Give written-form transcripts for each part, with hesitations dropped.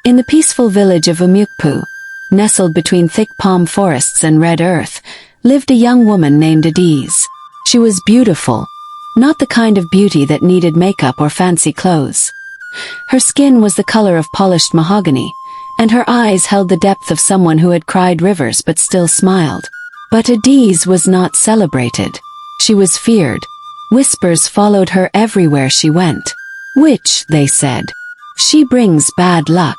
In the peaceful village of Umuokpu, nestled between thick palm forests and red earth, lived a young woman named Adaeze. She was beautiful, not the kind of beauty that needed makeup or fancy clothes. Her skin was the color of polished mahogany, and her eyes held the depth of someone who had cried rivers but still smiled. But Adaeze was not celebrated. She was feared. Whispers followed her everywhere she went. "Witch," they said. "She brings bad luck."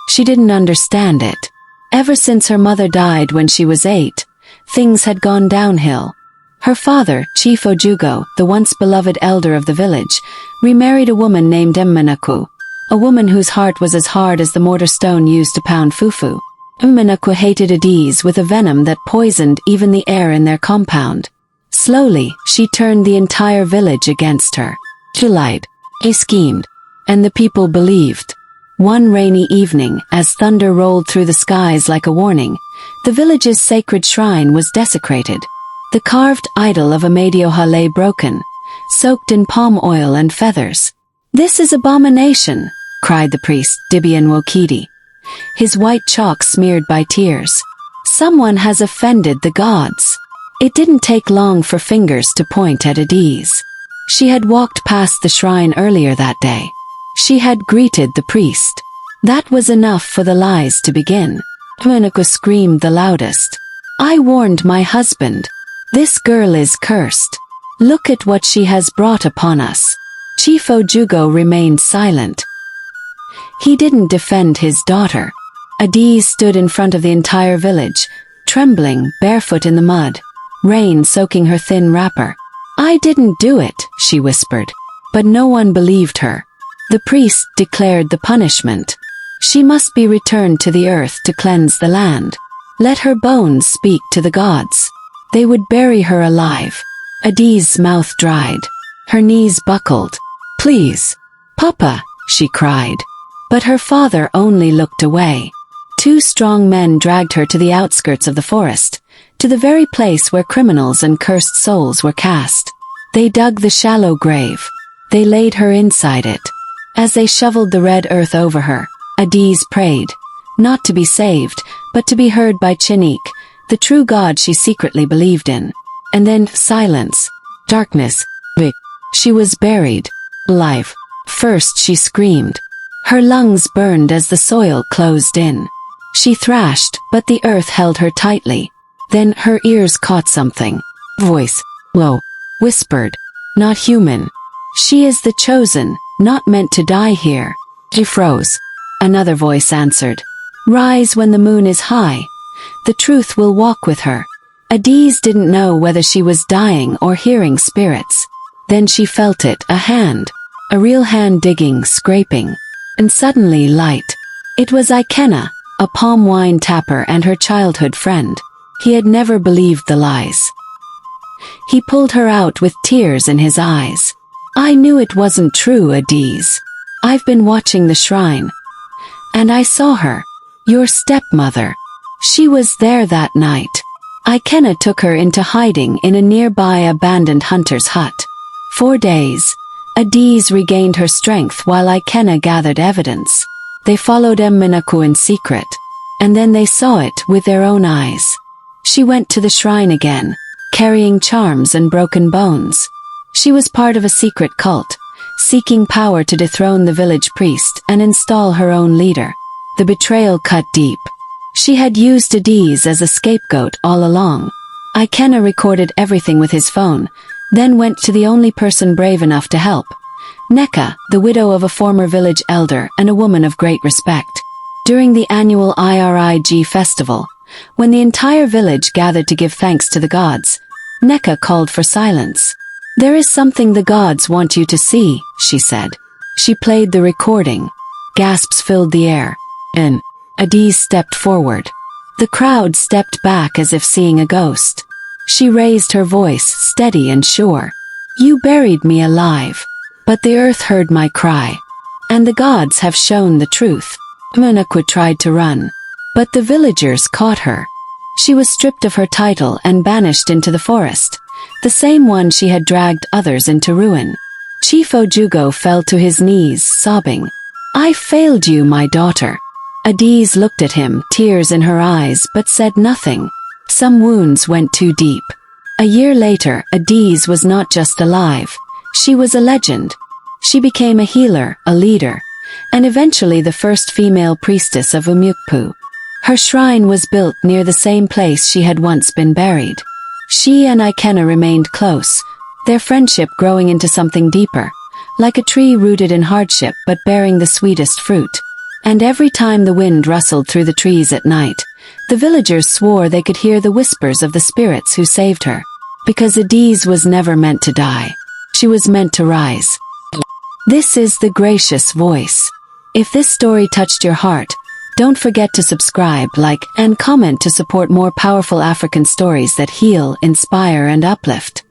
She didn't understand it. Ever since her mother died when she was 8, things had gone downhill. Her father, Chief Ojugo, the once beloved elder of the village, remarried a woman named Umuokpu, a woman whose heart was as hard as the mortar stone used to pound fufu. Umuokpu hated Adaeze with a venom that poisoned even the air in their compound. Slowly, she turned the entire village against her. She lied. She schemed. And the people believed. One rainy evening, as thunder rolled through the skies like a warning, the village's sacred shrine was desecrated. The carved idol of Amadioha lay broken, soaked in palm oil and feathers. "This is abomination," cried the priest, Dibian Wokidi, his white chalk smeared by tears. "Someone has offended the gods." It didn't take long for fingers to point at Adaeze. She had walked past the shrine earlier that day. She had greeted the priest. That was enough for the lies to begin. Umuokpu screamed the loudest. "I warned my husband. This girl is cursed. Look at what she has brought upon us." Chief Ojugo remained silent. He didn't defend his daughter. Adaeze stood in front of the entire village, trembling, barefoot in the mud, rain soaking her thin wrapper. "I didn't do it," she whispered. But no one believed her. The priest declared the punishment. She must be returned to the earth to cleanse the land. Let her bones speak to the gods. They would bury her alive. Adaeze's mouth dried. Her knees buckled. "Please, Papa," she cried. But her father only looked away. 2 strong men dragged her to the outskirts of the forest, to the very place where criminals and cursed souls were cast. They dug the shallow grave. They laid her inside it. As they shoveled the red earth over her, Adaeze prayed, not to be saved, but to be heard by Chinik, the true god she secretly believed in. And then silence, darkness. She was buried, alive. First she screamed. Her lungs burned as the soil closed in. She thrashed, but the earth held her tightly. Then her ears caught something. Voice, low, whispered, "Not human. She is the chosen, not meant to die here." She froze. Another voice answered, "Rise when the moon is high. The truth will walk with her." Adaeze didn't know whether she was dying or hearing spirits. Then she felt it, a hand. A real hand digging, scraping. And suddenly light. It was Ikenna, a palm wine tapper and her childhood friend. He had never believed the lies. He pulled her out with tears in his eyes. "I knew it wasn't true, Adaeze. I've been watching the shrine. And I saw her. Your stepmother. She was there that night." Ikenna took her into hiding in a nearby abandoned hunter's hut. 4 days. Adaeze regained her strength while Ikenna gathered evidence. They followed Umuokpu in secret. And then they saw it with their own eyes. She went to the shrine again, carrying charms and broken bones. She was part of a secret cult, seeking power to dethrone the village priest and install her own leader. The betrayal cut deep. She had used Adaeze as a scapegoat all along. Ikenna recorded everything with his phone, then went to the only person brave enough to help. Neka, the widow of a former village elder and a woman of great respect. During the annual IRIG festival, when the entire village gathered to give thanks to the gods, Neka called for silence. "There is something the gods want you to see," she said. She played the recording. Gasps filled the air. And Adaeze stepped forward. The crowd stepped back as if seeing a ghost. She raised her voice, steady and sure. "You buried me alive. But the earth heard my cry. And the gods have shown the truth." Umuokpu tried to run. But the villagers caught her. She was stripped of her title and banished into the forest, the same one she had dragged others into ruin. Chief Ojugo fell to his knees, sobbing. "I failed you, my daughter. Adaeze looked at him, tears in her eyes, but said nothing. Some wounds went too deep. A year later, Adaeze was not just alive. She was a legend. She became a healer, a leader, and eventually the first female priestess of Umuokpu. Her shrine was built near the same place she had once been buried. She and Ikenna remained close, their friendship growing into something deeper, like a tree rooted in hardship but bearing the sweetest fruit. And every time the wind rustled through the trees at night, the villagers swore they could hear the whispers of the spirits who saved her. Because Adaeze was never meant to die. She was meant to rise. This is The Gracious Voice. If this story touched your heart, don't forget to subscribe, like, and comment to support more powerful African stories that heal, inspire, and uplift.